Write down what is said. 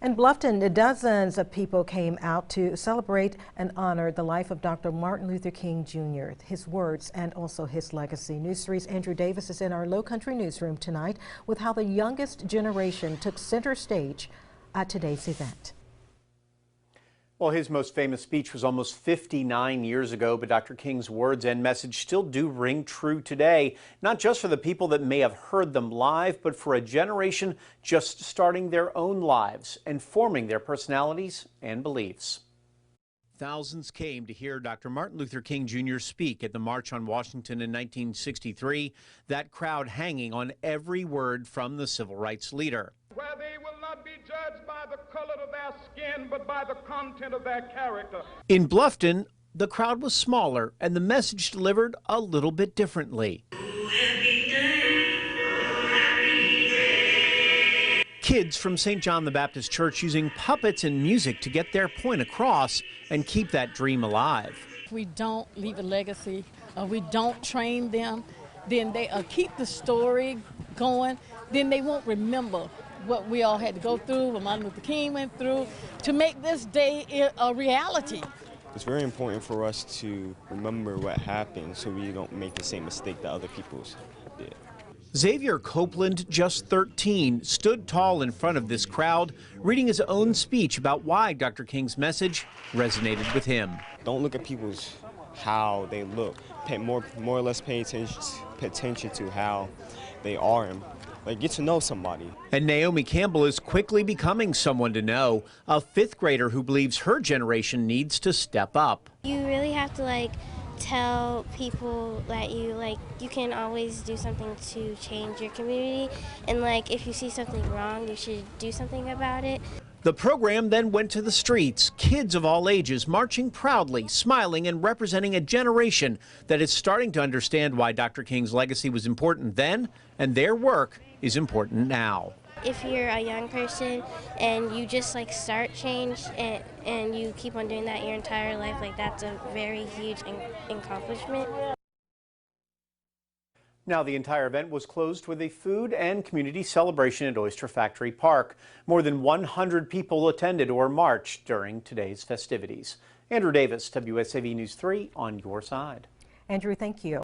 In Bluffton, dozens of people came out to celebrate and honor the life of Dr. Martin Luther King Jr., his words and also his legacy. News 3's Andrew Davis is in our Low Country newsroom tonight with how the youngest generation took center stage at today's event. Well, his most famous speech was almost 59 years ago, but Dr. King's words and message still do ring true today, not just for the people that may have heard them live, but for a generation just starting their own lives and forming their personalities and beliefs. Thousands came to hear Dr. Martin Luther King Jr. speak at the March on Washington in 1963, that crowd hanging on every word from the civil rights leader. Where they will not be judged by the color of their skin, but by the content of their character. In Bluffton, the crowd was smaller and the message delivered a little bit differently. Kids from St. John the Baptist Church using puppets and music to get their point across and keep that dream alive. If we don't leave a legacy, or we don't train them, then they keep the story going, then they won't remember what we all had to go through, what Martin Luther King went through, to make this day a reality. It's very important for us to remember what happened so we don't make the same mistake that other people did. Xavier Copeland, just 13, stood tall in front of this crowd, reading his own speech about why Dr. King's message resonated with him. Don't look at people's how they look. More or less pay attention to how they are and get to know somebody. And Naomi Campbell is quickly becoming someone to know, a fifth grader who believes her generation needs to step up. You really have to tell people that you can always do something to change your community, and if you see something wrong, you should do something about it. The program then went to the streets, kids of all ages marching proudly, smiling and representing a generation that is starting to understand why Dr. King's legacy was important then and their work is important now. If you're a young person and you just start change and you keep on doing that your entire life, that's a very huge accomplishment. Now, the entire event was closed with a food and community celebration at Oyster Factory Park. More than 100 people attended or marched during today's festivities. Andrew Davis, WSAV News 3, on your side. Andrew, thank you.